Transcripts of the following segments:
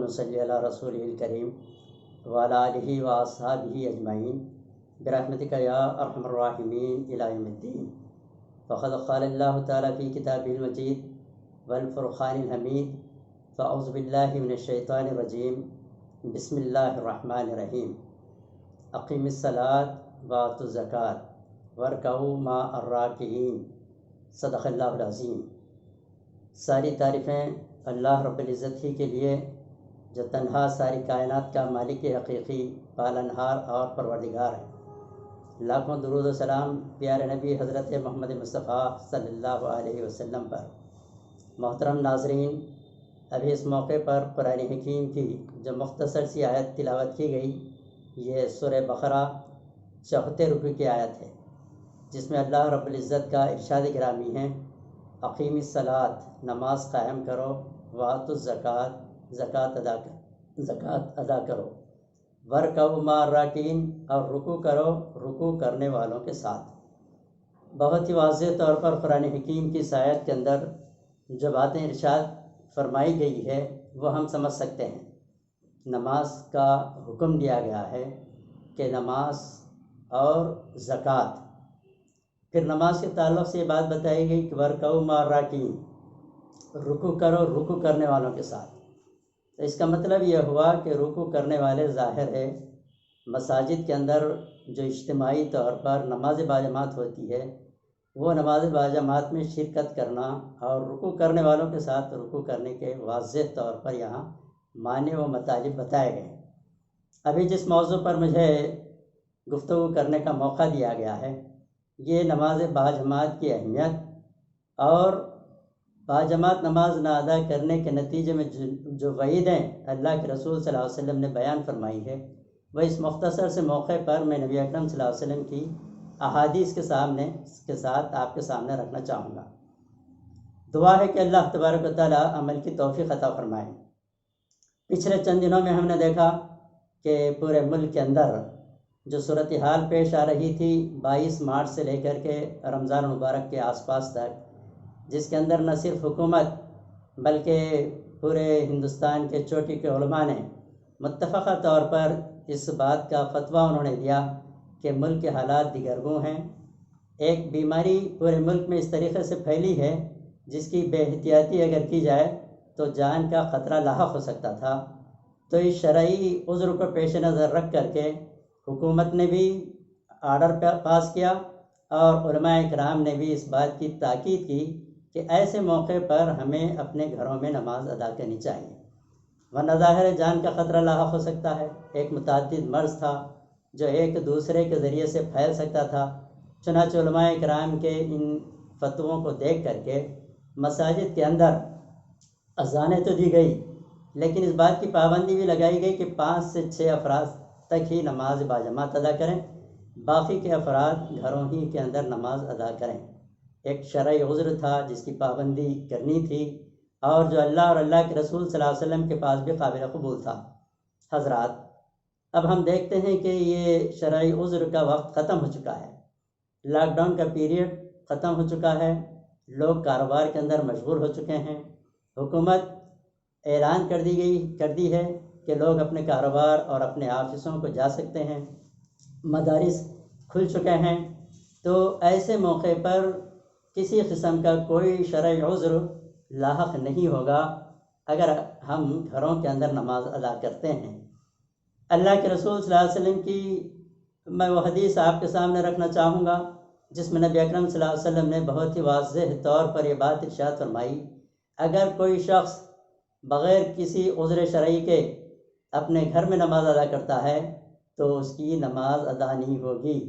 نصلی علی رسولہ الکریم وعلی آلہ و اصحابہ اجمعین برحمتک یا ارحم الراحمین الی یوم الدین۔ فقد قال اللہ تعالیٰ فی کتابہ المجید والفرقان الحمید، فاعوذ باللہ من الشیطان الرجیم، بسم اللہ الرحمن الرحیم۔ اقیم الصلاۃ وآتوا الزکاۃ وارکعوا مع الراکعین، صدق اللہ العظیم۔ ساری تعریفیں اللہ رب العزت ہی کے لیے، جو تنہا ساری کائنات کا مالک حقیقی، پالنہار اور پروردگار ہے۔ لاکھوں درود و سلام پیارے نبی حضرت محمد مصطفیٰ صلی اللہ علیہ وسلم پر۔ محترم ناظرین، ابھی اس موقع پر قرآن حکیم کی جو مختصر سی آیت تلاوت کی گئی، یہ سورہ بقرہ 74 رکوع کی آیت ہے، جس میں اللہ رب العزت کا ارشاد گرامی ہے: اقیم الصلاۃ، نماز قائم کرو، وآتوا الزکاۃ، زکوٰۃ ادا کرو، وارکعوا مع الراکعین، اور رکوع کرو رکوع کرنے والوں کے ساتھ۔ بہت ہی واضح طور پر قرآن حکیم کی اس آیت کے اندر جو باتیں ارشاد فرمائی گئی ہے وہ ہم سمجھ سکتے ہیں۔ نماز کا حکم دیا گیا ہے کہ نماز اور زکوٰۃ، پھر نماز کے تعلق سے یہ بات بتائی گئی کہ وارکعوا مع الراکعین، رکوع کرو رکوع کرنے والوں کے ساتھ۔ تو اس کا مطلب یہ ہوا کہ رکوع کرنے والے ظاہر ہے مساجد کے اندر جو اجتماعی طور پر نماز باجماعت ہوتی ہے، وہ نماز باجماعت میں شرکت کرنا اور رکوع کرنے والوں کے ساتھ رکوع کرنے کے واضح طور پر یہاں معنی و مطالب بتائے گئے۔ ابھی جس موضوع پر مجھے گفتگو کرنے کا موقع دیا گیا ہے، یہ نماز باجماعت کی اہمیت اور باجماعت نماز نہ ادا کرنے کے نتیجے میں جو وعیدیں اللہ کے رسول صلی اللہ علیہ وسلم نے بیان فرمائی ہے، وہ اس مختصر سے موقع پر میں نبی اکرم صلی اللہ علیہ وسلم کی احادیث کے ساتھ آپ کے سامنے رکھنا چاہوں گا۔ دعا ہے کہ اللہ تبارک و تعالیٰ عمل کی توفیق عطا فرمائے۔ پچھلے چند دنوں میں ہم نے دیکھا کہ پورے ملک کے اندر جو صورتحال پیش آ رہی تھی 22 مارچ سے لے کر کے رمضان المبارک کے آس پاس تک، جس کے اندر نہ صرف حکومت بلکہ پورے ہندوستان کے چوٹی کے علماء نے متفقہ طور پر اس بات کا فتویٰ انہوں نے دیا کہ ملک کے حالات دیگرگوں ہیں۔ ایک بیماری پورے ملک میں اس طریقے سے پھیلی ہے جس کی بے احتیاطی اگر کی جائے تو جان کا خطرہ لاحق ہو سکتا تھا۔ تو اس شرعی عذر کو پیش نظر رکھ کر کے حکومت نے بھی آرڈر پاس کیا اور علماء اکرام نے بھی اس بات کی تاکید کی کہ ایسے موقع پر ہمیں اپنے گھروں میں نماز ادا کرنی چاہیے، ورنہ ظاہر جان کا خطرہ لاحق ہو سکتا ہے۔ ایک متعدد مرض تھا جو ایک دوسرے کے ذریعے سے پھیل سکتا تھا۔ چنانچہ علماء اکرام کے ان فتووں کو دیکھ کر کے مساجد کے اندر اذانیں تو دی گئی، لیکن اس بات کی پابندی بھی لگائی گئی کہ 5 سے 6 افراد تک ہی نماز باجماعت ادا کریں، باقی کے افراد گھروں ہی کے اندر نماز ادا کریں۔ ایک شرعی عذر تھا جس کی پابندی کرنی تھی اور جو اللہ اور اللہ کے رسول صلی اللہ علیہ وسلم کے پاس بھی قابل قبول تھا۔ حضرات، اب ہم دیکھتے ہیں کہ یہ شرعی عذر کا وقت ختم ہو چکا ہے، لاک ڈاؤن کا پیریڈ ختم ہو چکا ہے، لوگ کاروبار کے اندر مشغول ہو چکے ہیں۔ حکومت اعلان کر دی ہے کہ لوگ اپنے کاروبار اور اپنے آفسوں کو جا سکتے ہیں، مدارس کھل چکے ہیں۔ تو ایسے موقع پر کسی قسم کا کوئی شرعی عذر لاحق نہیں ہوگا اگر ہم گھروں کے اندر نماز ادا کرتے ہیں۔ اللہ کے رسول صلی اللہ علیہ وسلم کی میں وہ حدیث آپ کے سامنے رکھنا چاہوں گا جس میں نبی اکرم صلی اللہ علیہ وسلم نے بہت ہی واضح طور پر یہ بات ارشاد فرمائی: اگر کوئی شخص بغیر کسی عذر شرعی کے اپنے گھر میں نماز ادا کرتا ہے تو اس کی نماز ادا نہیں ہوگی۔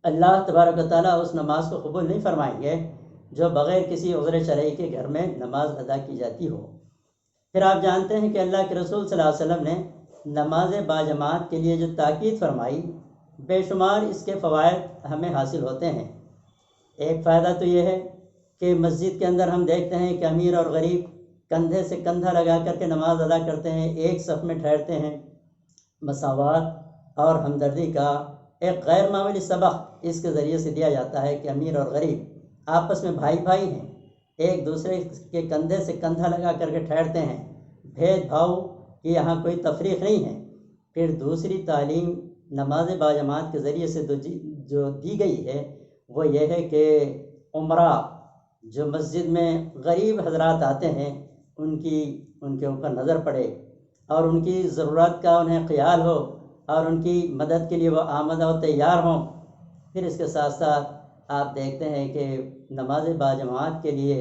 اللہ تبارک و تعالیٰ اس نماز کو قبول نہیں فرمائیں گے جو بغیر کسی عذر شرعی کے گھر میں نماز ادا کی جاتی ہو۔ پھر آپ جانتے ہیں کہ اللہ کے رسول صلی اللہ علیہ وسلم نے نماز باجماعت کے لیے جو تاکید فرمائی، بے شمار اس کے فوائد ہمیں حاصل ہوتے ہیں۔ ایک فائدہ تو یہ ہے کہ مسجد کے اندر ہم دیکھتے ہیں کہ امیر اور غریب کندھے سے کندھا لگا کر کے نماز ادا کرتے ہیں، ایک صف میں ٹھہرتے ہیں۔ مساوات اور ہمدردی کا ایک غیر معمولی سبق اس کے ذریعے سے دیا جاتا ہے کہ امیر اور غریب آپس میں بھائی بھائی ہیں، ایک دوسرے کے کندھے سے کندھا لگا کر کے ٹھہرتے ہیں۔ بھید بھاؤ کہ یہاں کوئی تفریق نہیں ہے۔ پھر دوسری تعلیم نماز باجماعت کے ذریعے سے جو دی گئی ہے وہ یہ ہے کہ عمرہ جو مسجد میں غریب حضرات آتے ہیں ان کے اوپر نظر پڑے اور ان کی ضرورت کا انہیں خیال ہو اور ان کی مدد کے لیے وہ آمادہ و تیار ہوں۔ پھر اس کے ساتھ ساتھ آپ دیکھتے ہیں کہ نماز باجماعت کے لیے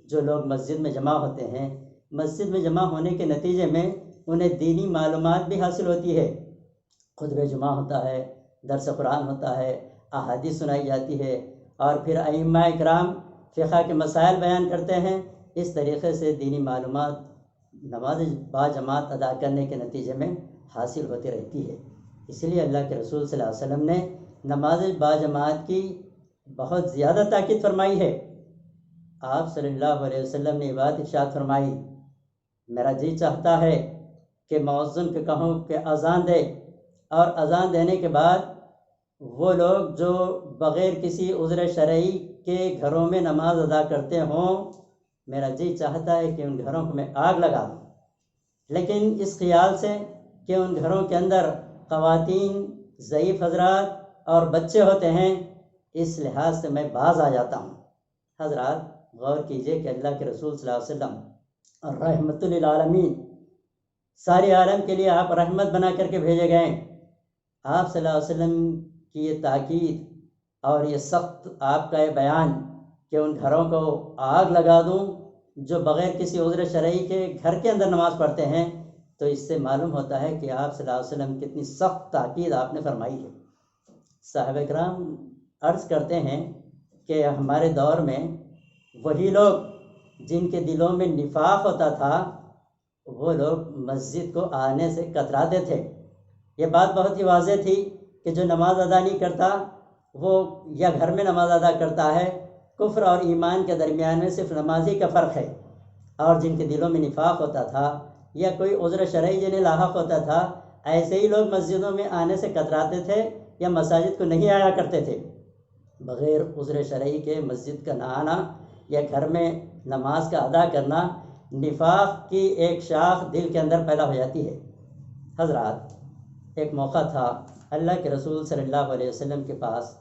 جو لوگ مسجد میں جمع ہوتے ہیں، مسجد میں جمع ہونے کے نتیجے میں انہیں دینی معلومات بھی حاصل ہوتی ہے۔ خطبہ جمعہ ہوتا ہے، درس قرآن ہوتا ہے، احادیث سنائی جاتی ہے، اور پھر ائمہ اکرام فقہ کے مسائل بیان کرتے ہیں۔ اس طریقے سے دینی معلومات نماز باجماعت ادا کرنے کے نتیجے میں حاصل ہوتی رہتی ہے۔ اس لیے اللہ کے رسول صلی اللہ علیہ وسلم نے نماز باجماعت کی بہت زیادہ تاکید فرمائی ہے۔ آپ صلی اللہ علیہ وسلم نے یہ بات ارشاد فرمائی، میرا جی چاہتا ہے کہ مؤذن کو کہوں کہ اذان دے، اور اذان دینے کے بعد وہ لوگ جو بغیر کسی عذر شرعی کے گھروں میں نماز ادا کرتے ہوں، میرا جی چاہتا ہے کہ ان گھروں کو میں آگ لگا دوں، لیکن اس خیال سے کہ ان گھروں کے اندر خواتین، ضعیف حضرات اور بچے ہوتے ہیں، اس لحاظ سے میں باز آ جاتا ہوں۔ حضرات غور کیجئے کہ اللہ کے رسول صلی اللہ علیہ وسلم رحمت للعالمین، سارے عالم کے لیے آپ رحمت بنا کر کے بھیجے گئے۔ آپ صلی اللہ علیہ وسلم کی یہ تاکید اور یہ سخت آپ کا یہ بیان کہ ان گھروں کو آگ لگا دوں جو بغیر کسی عذر شرعی کے گھر کے اندر نماز پڑھتے ہیں، تو اس سے معلوم ہوتا ہے کہ آپ صلی اللہ علیہ وسلم کتنی سخت تاکید آپ نے فرمائی ہے۔ صحابہ کرام عرض کرتے ہیں کہ ہمارے دور میں وہی لوگ جن کے دلوں میں نفاق ہوتا تھا، وہ لوگ مسجد کو آنے سے کتراتے تھے۔ یہ بات بہت ہی واضح تھی کہ جو نماز ادا نہیں کرتا وہ یا گھر میں نماز ادا کرتا ہے، کفر اور ایمان کے درمیان میں صرف نمازی کا فرق ہے، اور جن کے دلوں میں نفاق ہوتا تھا یا کوئی عذر شرعی جنہیں لاحق ہوتا تھا، ایسے ہی لوگ مسجدوں میں آنے سے کتراتے تھے یا مساجد کو نہیں آیا کرتے تھے۔ بغیر عذر شرعی کے مسجد کا نہ آنا یا گھر میں نماز کا ادا کرنا نفاق کی ایک شاخ دل کے اندر پیدا ہو جاتی ہے۔ حضرات ایک موقع تھا، اللہ کے رسول صلی اللہ علیہ وسلم کے پاس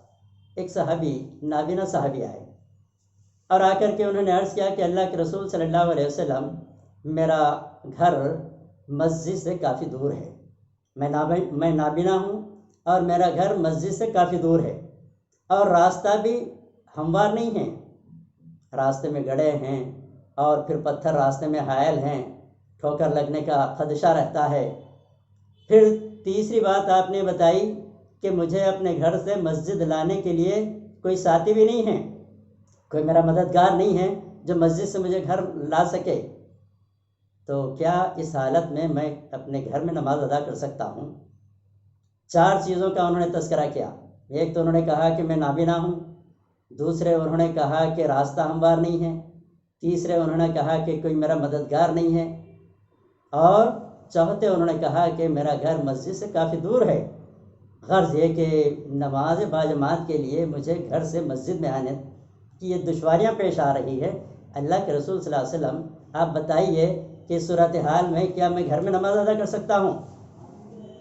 ایک صحابی، نابینا صحابی آئے، اور آ کر کے انہوں نے عرض کیا کہ اللہ کے رسول صلی اللہ علیہ وسلم، میرا گھر مسجد سے کافی دور ہے، میں نابینا ہوں اور میرا گھر مسجد سے کافی دور ہے، اور راستہ بھی ہموار نہیں ہے، راستے میں گڑھے ہیں اور پھر پتھر راستے میں حائل ہیں، ٹھوکر لگنے کا خدشہ رہتا ہے۔ پھر تیسری بات آپ نے بتائی کہ مجھے اپنے گھر سے مسجد لانے کے لیے کوئی ساتھی بھی نہیں ہے، کوئی میرا مددگار نہیں ہے جو مسجد سے مجھے گھر لا سکے، تو کیا اس حالت میں میں اپنے گھر میں نماز ادا کر سکتا ہوں؟ 4 چیزوں کا انہوں نے تذکرہ کیا۔ ایک تو انہوں نے کہا کہ میں نابینا ہوں، دوسرے انہوں نے کہا کہ راستہ ہموار نہیں ہے، تیسرے انہوں نے کہا کہ کوئی میرا مددگار نہیں ہے، اور چوتھے انہوں نے کہا کہ میرا گھر مسجد سے کافی دور ہے۔ غرض یہ کہ نماز باجماعت کے لیے مجھے گھر سے مسجد میں آنے کی یہ دشواریاں پیش آ رہی ہے۔ اللہ کے رسول صلی اللہ علیہ وسلم آپ بتائیے کہ صورتحال میں کیا میں گھر میں نماز ادا کر سکتا ہوں؟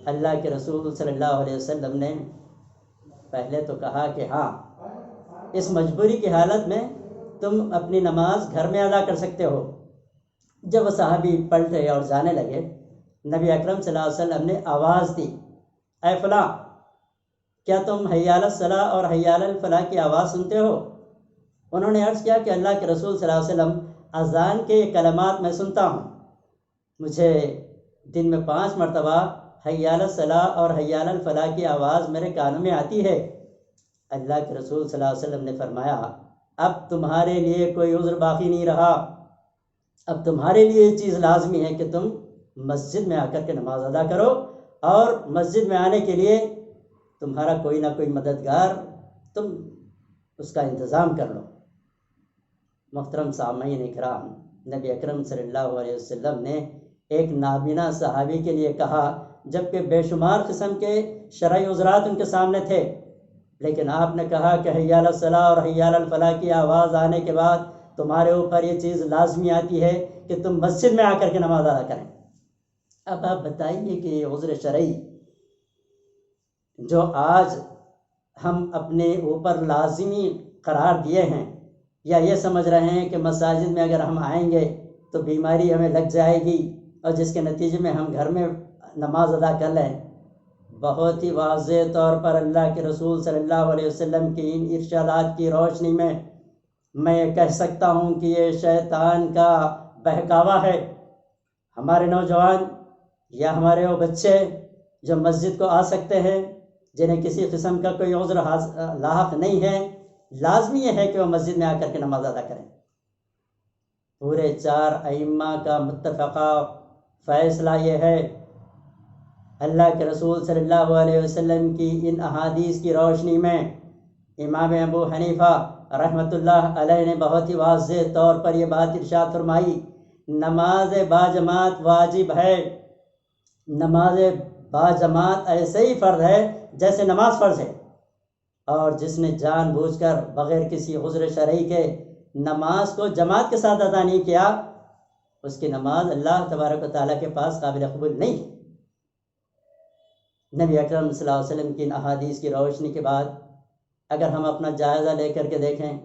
اللہ کے رسول صلی اللہ علیہ وسلم نے پہلے تو کہا کہ ہاں، اس مجبوری کی حالت میں تم اپنی نماز گھر میں ادا کر سکتے ہو۔ جب وہ صحابی پلٹے اور جانے لگے، نبی اکرم صلی اللہ علیہ وسلم نے آواز دی، اے فلاں، کیا تم حی علی الصلاۃ اور حی علی الفلاح کی آواز سنتے ہو؟ انہوں نے عرض کیا کہ اللہ کے رسول صلی اللہ علیہ وسلم، اذان کے یہ کلمات میں سنتا ہوں، مجھے دن میں 5 مرتبہ حی علی الصلاۃ اور حی علی الفلاح کی آواز میرے کانوں میں آتی ہے۔ اللہ کے رسول صلی اللہ علیہ وسلم نے فرمایا، اب تمہارے لیے کوئی عذر باقی نہیں رہا، اب تمہارے لیے یہ چیز لازمی ہے کہ تم مسجد میں آ کر کے نماز ادا کرو، اور مسجد میں آنے کے لیے تمہارا کوئی نہ کوئی مددگار تم اس کا انتظام کر لو۔ محترم سامعین اکرام، نبی اکرم صلی اللہ علیہ وسلم نے ایک نابینا صحابی کے لیے کہا، جبکہ بے شمار قسم کے شرعی عذرات ان کے سامنے تھے، لیکن آپ نے کہا کہ حی علی الصلاۃ اور حی علی الفلاح کی آواز آنے کے بعد تمہارے اوپر یہ چیز لازمی آتی ہے کہ تم مسجد میں آ کر کے نماز ادا کریں۔ اب آپ بتائیے کہ یہ عذر شرعی جو آج ہم اپنے اوپر لازمی قرار دیے ہیں، یا یہ سمجھ رہے ہیں کہ مساجد میں اگر ہم آئیں گے تو بیماری ہمیں لگ جائے گی اور جس کے نتیجے میں ہم گھر میں نماز ادا کر لیں، بہت ہی واضح طور پر اللہ کے رسول صلی اللہ علیہ وسلم کی ان ارشادات کی روشنی میں یہ کہہ سکتا ہوں کہ یہ شیطان کا بہکاوا ہے۔ ہمارے نوجوان یا ہمارے وہ بچے جو مسجد کو آ سکتے ہیں، جنہیں کسی قسم کا کوئی عذر لاحق نہیں ہے، لازمی یہ ہے کہ وہ مسجد میں آ کر کے نماز ادا کریں۔ پورے 4 ائمہ کا متفقہ فیصلہ یہ ہے، اللہ کے رسول صلی اللہ علیہ وسلم کی ان احادیث کی روشنی میں امام ابو حنیفہ رحمۃ اللہ علیہ نے بہت ہی واضح طور پر یہ بات ارشاد فرمائی، نماز باجماعت واجب ہے۔ نماز باجماعت ایسے ہی فرض ہے جیسے نماز فرض ہے، اور جس نے جان بوجھ کر بغیر کسی عذر شرعی کے نماز کو جماعت کے ساتھ ادا نہیں کیا، اس کی نماز اللہ تبارک و تعالیٰ کے پاس قابل قبول نہیں ہے۔ نبی اکرم صلی اللہ علیہ وسلم کی ان احادیث کی روشنی کے بعد اگر ہم اپنا جائزہ لے کر کے دیکھیں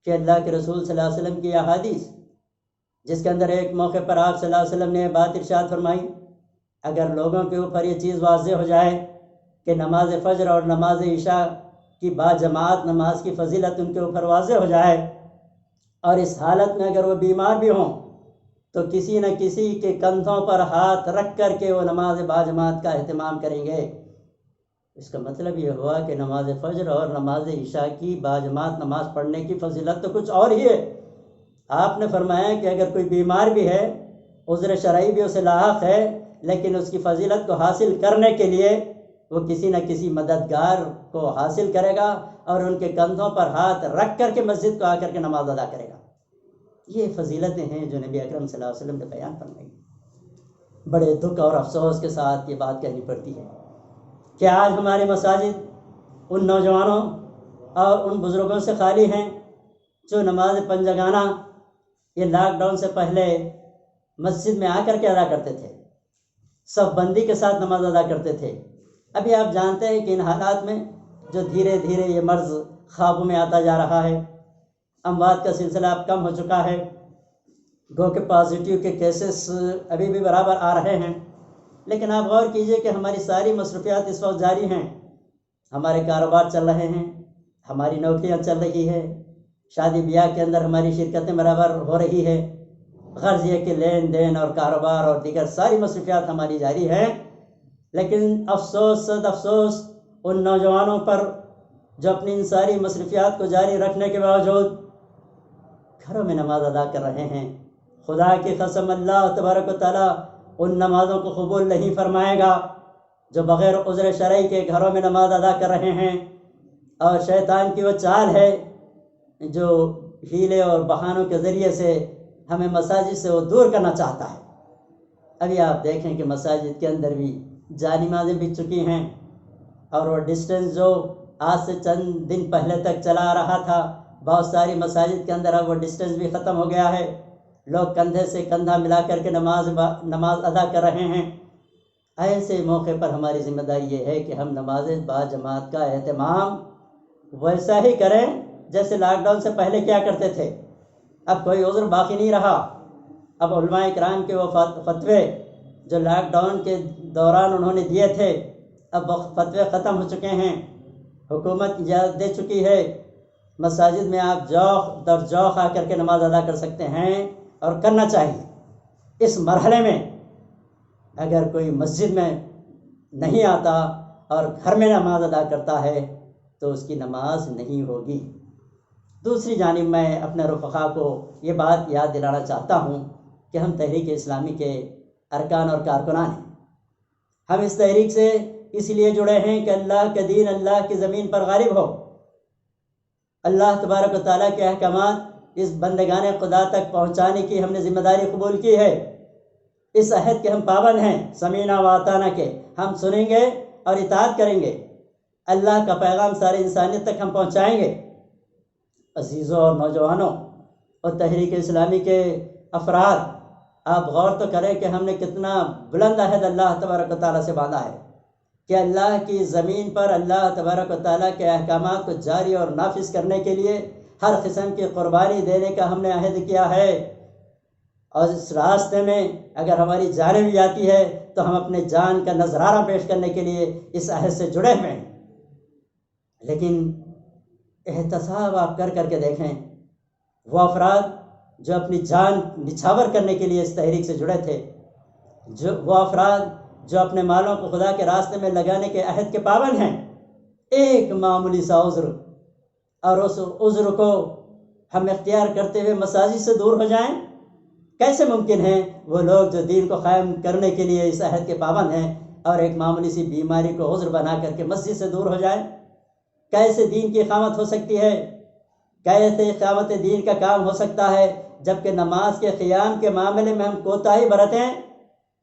کہ اللہ کے رسول صلی اللہ علیہ وسلم کی احادیث، جس کے اندر ایک موقع پر آپ صلی اللہ علیہ وسلم نے بات ارشاد فرمائی، اگر لوگوں کے اوپر یہ چیز واضح ہو جائے کہ نماز فجر اور نماز عشاء کی باجماعت نماز کی فضیلت ان کے اوپر واضح ہو جائے، اور اس حالت میں اگر وہ بیمار بھی ہوں تو کسی نہ کسی کے کندھوں پر ہاتھ رکھ کر کے وہ نماز باجماعت کا اہتمام کریں گے۔ اس کا مطلب یہ ہوا کہ نماز فجر اور نماز عشاء کی باجماعت نماز پڑھنے کی فضیلت تو کچھ اور ہی ہے۔ آپ نے فرمایا کہ اگر کوئی بیمار بھی ہے، عذر شرعی بھی اسے لاحق ہے، لیکن اس کی فضیلت کو حاصل کرنے کے لیے وہ کسی نہ کسی مددگار کو حاصل کرے گا اور ان کے کندھوں پر ہاتھ رکھ کر کے مسجد کو آ کر کے نماز ادا کرے گا۔ یہ فضیلتیں ہیں جو نبی اکرم صلی اللہ علیہ وسلم نے بیان فرمائی۔ بڑے دکھ اور افسوس کے ساتھ یہ بات کہنی پڑتی ہے کہ آج ہمارے مساجد ان نوجوانوں اور ان بزرگوں سے خالی ہیں جو نماز پنجگانہ یہ لاک ڈاؤن سے پہلے مسجد میں آ کر کے ادا کرتے تھے، صف بندی کے ساتھ نماز ادا کرتے تھے۔ ابھی آپ جانتے ہیں کہ ان حالات میں جو دھیرے دھیرے یہ مرض خوابوں میں آتا جا رہا ہے، اموات کا سلسلہ اب کم ہو چکا ہے، گو کہ پازیٹیو کے کیسز ابھی بھی برابر آ رہے ہیں، لیکن آپ غور کیجئے کہ ہماری ساری مصروفیات اس وقت جاری ہیں، ہمارے کاروبار چل رہے ہیں، ہماری نوکریاں چل رہی ہے، شادی بیاہ کے اندر ہماری شرکتیں برابر ہو رہی ہے، غرض یہ کہ لین دین اور کاروبار اور دیگر ساری مصروفیات ہماری جاری ہیں، لیکن افسوس صد افسوس ان نوجوانوں پر جو اپنی ان ساری مصروفیات کو جاری رکھنے کے باوجود گھروں میں نماز ادا کر رہے ہیں۔ خدا کی قسم اللہ تبارک و تعالیٰ ان نمازوں کو قبول نہیں فرمائے گا جو بغیر عذر شرعی کے گھروں میں نماز ادا کر رہے ہیں، اور شیطان کی وہ چال ہے جو ہیلے اور بہانوں کے ذریعے سے ہمیں مساجد سے وہ دور کرنا چاہتا ہے۔ ابھی آپ دیکھیں کہ مساجد کے اندر بھی جانمازیں بچ چکی ہیں، اور وہ ڈسٹنس جو آج سے چند دن پہلے تک چلا رہا تھا، بہت ساری مساجد کے اندر اب وہ ڈسٹنس بھی ختم ہو گیا ہے، لوگ کندھے سے کندھا ملا کر کے نماز ادا کر رہے ہیں۔ ایسے موقع پر ہماری ذمہ داری یہ ہے کہ ہم نماز باجماعت کا اہتمام ویسا ہی کریں جیسے لاک ڈاؤن سے پہلے کیا کرتے تھے۔ اب کوئی عذر باقی نہیں رہا، اب علماء کرام کے وہ فتوے جو لاک ڈاؤن کے دوران انہوں نے دیے تھے، اب وہ فتوے ختم ہو چکے ہیں، حکومت اجازت دے چکی ہے، مساجد میں آپ جوخ در جوخ آ کر کے نماز ادا کر سکتے ہیں اور کرنا چاہیے۔ اس مرحلے میں اگر کوئی مسجد میں نہیں آتا اور گھر میں نماز ادا کرتا ہے تو اس کی نماز نہیں ہوگی۔ دوسری جانب میں اپنے رفقا کو یہ بات یاد دلانا چاہتا ہوں کہ ہم تحریک اسلامی کے ارکان اور کارکنان ہیں۔ ہم اس تحریک سے اس لیے جڑے ہیں کہ اللہ کا دین اللہ کی زمین پر غالب ہو، اللہ تبارک و تعالیٰ کے احکامات اس بندگان خدا تک پہنچانے کی ہم نے ذمہ داری قبول کی ہے۔ اس عہد کے ہم پابند ہیں، سمینا و اطعنا کے، ہم سنیں گے اور اطاعت کریں گے، اللہ کا پیغام ساری انسانیت تک ہم پہنچائیں گے۔ عزیزوں اور نوجوانوں اور تحریک اسلامی کے افراد، آپ غور تو کریں کہ ہم نے کتنا بلند عہد اللہ تبارک و تعالیٰ سے باندھا ہے کہ اللہ کی زمین پر اللہ تبارک و تعالیٰ کے احکامات کو جاری اور نافذ کرنے کے لیے ہر قسم کی قربانی دینے کا ہم نے عہد کیا ہے، اور اس راستے میں اگر ہماری جانیں بھی جاتی ہے تو ہم اپنے جان کا نذرانہ پیش کرنے کے لیے اس عہد سے جڑے ہوئے ہیں۔ لیکن احتساب آپ کر کے دیکھیں، وہ افراد جو اپنی جان نچھاور کرنے کے لیے اس تحریک سے جڑے تھے، وہ افراد جو اپنے مالوں کو خدا کے راستے میں لگانے کے عہد کے پابند ہیں، ایک معمولی سا عذر اور اس عذر کو ہم اختیار کرتے ہوئے مساجد سے دور ہو جائیں؟ کیسے ممکن ہے وہ لوگ جو دین کو قائم کرنے کے لیے اس عہد کے پابند ہیں اور ایک معمولی سی بیماری کو عذر بنا کر کے مسجد سے دور ہو جائیں؟ کیسے دین کی اقامت ہو سکتی ہے؟ کیسے اقامت دین کا کام ہو سکتا ہے جبکہ نماز کے قیام کے معاملے میں ہم کوتاہی برتیں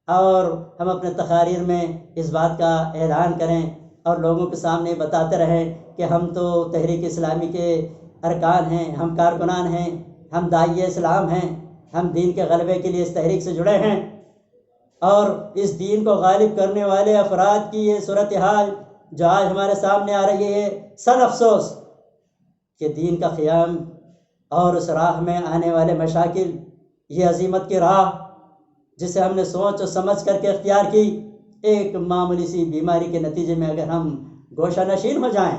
اور ہم اپنے تقاریر میں اس بات کا اعلان کریں اور لوگوں کے سامنے بتاتے رہیں کہ ہم تو تحریک اسلامی کے ارکان ہیں، ہم کارکنان ہیں، ہم داعی اسلام ہیں، ہم دین کے غلبے کے لیے اس تحریک سے جڑے ہیں، اور اس دین کو غالب کرنے والے افراد کی یہ صورتحال جو آج ہمارے سامنے آ رہی ہے، سن افسوس کہ دین کا قیام اور اس راہ میں آنے والے مشاکل، یہ عظمت کی راہ جسے ہم نے سوچ و سمجھ کر کے اختیار کی، ایک معمولی سی بیماری کے نتیجے میں اگر ہم گوشہ نشین ہو جائیں،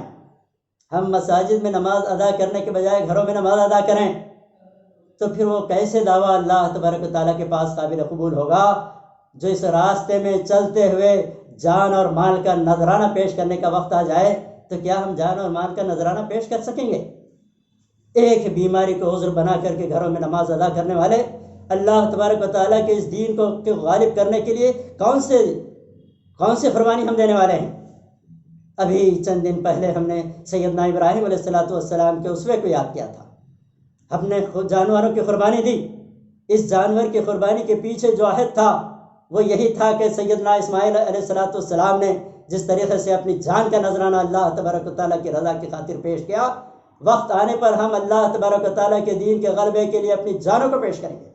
ہم مساجد میں نماز ادا کرنے کے بجائے گھروں میں نماز ادا کریں، تو پھر وہ کیسے دعویٰ اللہ تبارک و تعالیٰ کے پاس قابل قبول ہوگا جو اس راستے میں چلتے ہوئے جان اور مال کا نذرانہ پیش کرنے کا وقت آ جائے تو کیا ہم جان اور مال کا نذرانہ پیش کر سکیں گے؟ ایک بیماری کو عذر بنا کر کے گھروں میں نماز ادا کرنے والے اللہ تبارک و تعالیٰ کے اس دین کو غالب کرنے کے لیے کون سے قربانی ہم دینے والے ہیں؟ ابھی چند دن پہلے ہم نے سیدنا ابراہیم علیہ السلام کے اسوے کو یاد کیا تھا، ہم نے جانوروں کی قربانی دی۔ اس جانور کی قربانی کے پیچھے جو عہد تھا وہ یہی تھا کہ سیدنا اسماعیل علیہ السلام نے جس طریقے سے اپنی جان کا نذرانہ اللہ تبارک و تعالیٰ کی رضا کی خاطر پیش کیا، وقت آنے پر ہم اللہ تبارک و تعالیٰ کے دین کے غلبے کے لیے اپنی جانوں کو پیش کریں گے۔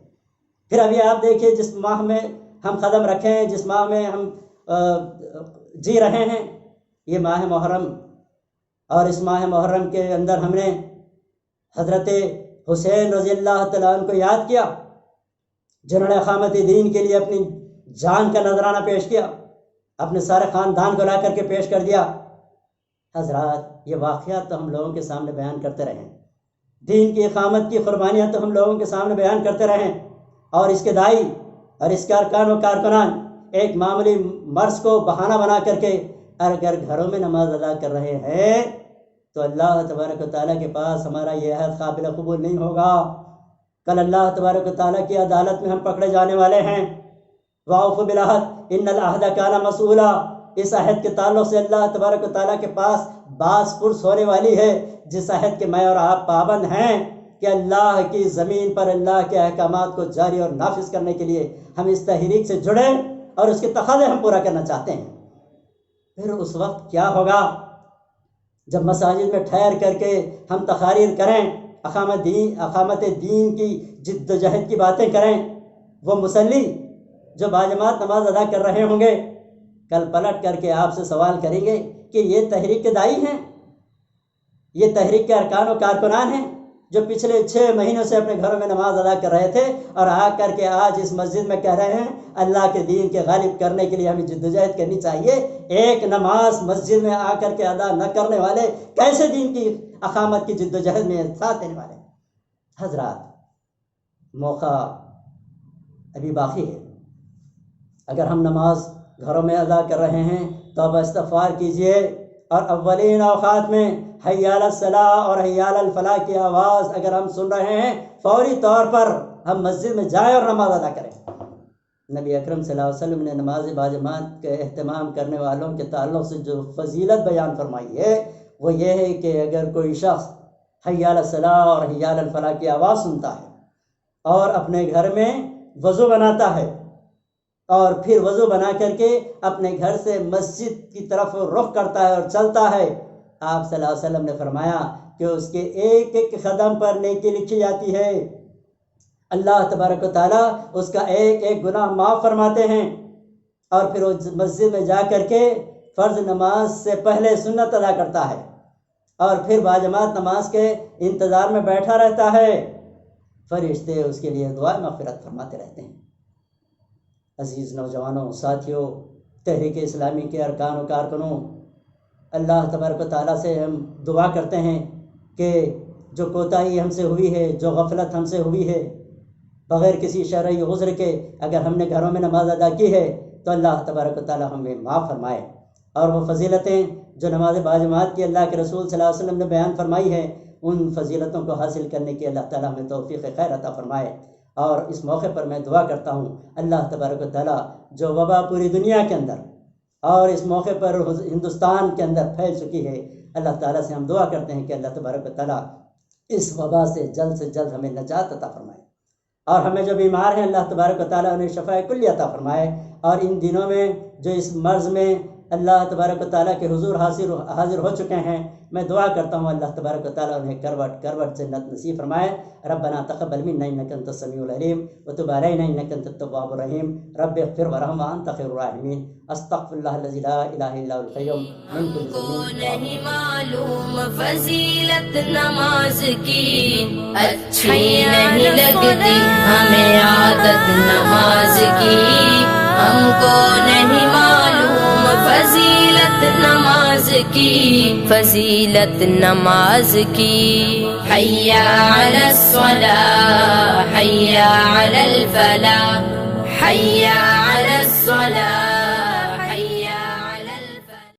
پھر ابھی آپ دیکھیے جس ماہ میں ہم قدم رکھے ہیں، جس ماہ میں ہم جی رہے ہیں، یہ ماہ محرم، اور اس ماہ محرم کے اندر ہم نے حضرت حسین رضی اللہ تعالیٰ عنہ کو یاد کیا جنہوں نے اقامت دین کے لیے اپنی جان کا نذرانہ پیش کیا، اپنے سارے خاندان کو لا کر کے پیش کر دیا۔ حضرات، یہ واقعات تو ہم لوگوں کے سامنے بیان کرتے رہیں، دین کی اقامت کی قربانیاں تو ہم لوگوں کے سامنے بیان کرتے رہیں، اور اس کے داعی اور اس کے ارکان و کارکنان ایک معمولی مرض کو بہانہ بنا کر کے اگر گھروں میں نماز ادا کر رہے ہیں تو اللہ تبارک و تعالیٰ کے پاس ہمارا یہ عہد قابل قبول نہیں ہوگا۔ کل اللہ تبارک و تعالیٰ کی عدالت میں ہم پکڑے جانے والے ہیں۔ وَأَوْفُوا بِالْعَهْدِ إِنَّ الْعَهْدَ كَانَ مَسْئُولًا، اس عہد کے تعلق سے اللہ تبارک و تعالیٰ کے پاس باز پرس ہونے والی ہے، جس عہد کے میں اور آپ پابند ہیں کہ اللہ کی زمین پر اللہ کے احکامات کو جاری اور نافذ کرنے کے لیے ہم اس تحریک سے جڑیں اور اس کے تقاضے ہم پورا کرنا چاہتے ہیں۔ پھر اس وقت کیا ہوگا جب مساجد میں ٹھہر کر کے ہم تقاریر کریں، اقامت دین کی جد و جہد کی باتیں کریں، وہ مصلی جو باجماعت نماز ادا کر رہے ہوں گے کل پلٹ کر کے آپ سے سوال کریں گے کہ یہ تحریک کے داعی ہیں، یہ تحریک کے ارکان و کارکنان ہیں جو پچھلے 6 مہینوں سے اپنے گھروں میں نماز ادا کر رہے تھے اور آ کر کے آج اس مسجد میں کہہ رہے ہیں اللہ کے دین کے غالب کرنے کے لیے ہمیں جدوجہد کرنی چاہیے۔ ایک نماز مسجد میں آ کر کے ادا نہ کرنے والے کیسے دین کی اقامت کی جدوجہد میں ساتھ دینے والے؟ حضرات، موقع ابھی باقی ہے۔ اگر ہم نماز گھروں میں ادا کر رہے ہیں تو اب استغفار کیجئے اور اولین اوقات میں حی علی الصلاۃ اور حی علی الفلاح کی آواز اگر ہم سن رہے ہیں فوری طور پر ہم مسجد میں جائیں اور نماز ادا کریں۔ نبی اکرم صلی اللہ علیہ وسلم نے نماز باجماعت کے اہتمام کرنے والوں کے تعلق سے جو فضیلت بیان فرمائی ہے وہ یہ ہے کہ اگر کوئی شخص حی علی الصلاۃ اور حی علی الفلاح کی آواز سنتا ہے اور اپنے گھر میں وضو بناتا ہے اور پھر وضو بنا کر کے اپنے گھر سے مسجد کی طرف رخ کرتا ہے اور چلتا ہے، آپ صلی اللہ علیہ وسلم نے فرمایا کہ اس کے ایک ایک قدم پر نیکی لکھی جاتی ہے، اللہ تبارک و تعالیٰ اس کا ایک ایک گناہ معاف فرماتے ہیں، اور پھر وہ مسجد میں جا کر کے فرض نماز سے پہلے سنت ادا کرتا ہے، اور پھر باجماعت نماز کے انتظار میں بیٹھا رہتا ہے، فرشتے اس کے لیے دعا مغفرت فرماتے رہتے ہیں۔ عزیز نوجوانوں، ساتھیوں، تحریک اسلامی کے ارکان و کارکنوں، اللہ تبارک و تعالیٰ سے ہم دعا کرتے ہیں کہ جو کوتاہی ہم سے ہوئی ہے، جو غفلت ہم سے ہوئی ہے، بغیر کسی شرعی عذر کے اگر ہم نے گھروں میں نماز ادا کی ہے تو اللہ تبارک و تعالیٰ ہمیں معاف فرمائے، اور وہ فضیلتیں جو نماز باجماعت کی اللہ کے رسول صلی اللہ علیہ وسلم نے بیان فرمائی ہے، ان فضیلتوں کو حاصل کرنے کی اللہ تعالیٰ ہمیں توفیق خیر عطا فرمائے۔ اور اس موقع پر میں دعا کرتا ہوں اللہ تبارک و تعالیٰ جو وبا پوری دنیا کے اندر اور اس موقع پر ہندوستان کے اندر پھیل چکی ہے، اللہ تعالیٰ سے ہم دعا کرتے ہیں کہ اللہ تبارک و تعالیٰ اس وبا سے جلد ہمیں نجات عطا فرمائے، اور ہمیں جو بیمار ہیں اللہ تبارک و تعالیٰ انہیں شفاء کلی عطا فرمائے، اور ان دنوں میں جو اس مرض میں اللہ تبارک و تعالیٰ کے حضور حاضر ہو چکے ہیں، میں دعا کرتا ہوں اللہ تبارک و تعالیٰ انہیں کروٹ جنت نصیب فرمائے۔ ربنا تقبل منا انك انت السميع العليم وتب علينا انك انت التواب الرحيم رب اغفر وارحم وانت خير الراحمين استغفر الله الذي لا اله الا هو القيوم من كل ذنب۔ نہیں معلوم فضیلت نماز کی، اچھی نہیں لگتی ہمیں عادت نماز کی، ہم کو نہیں معلوم فضیلت نماز کی، فضیلت نماز کی۔ حی علی الصلاة حی علی الفلاح حی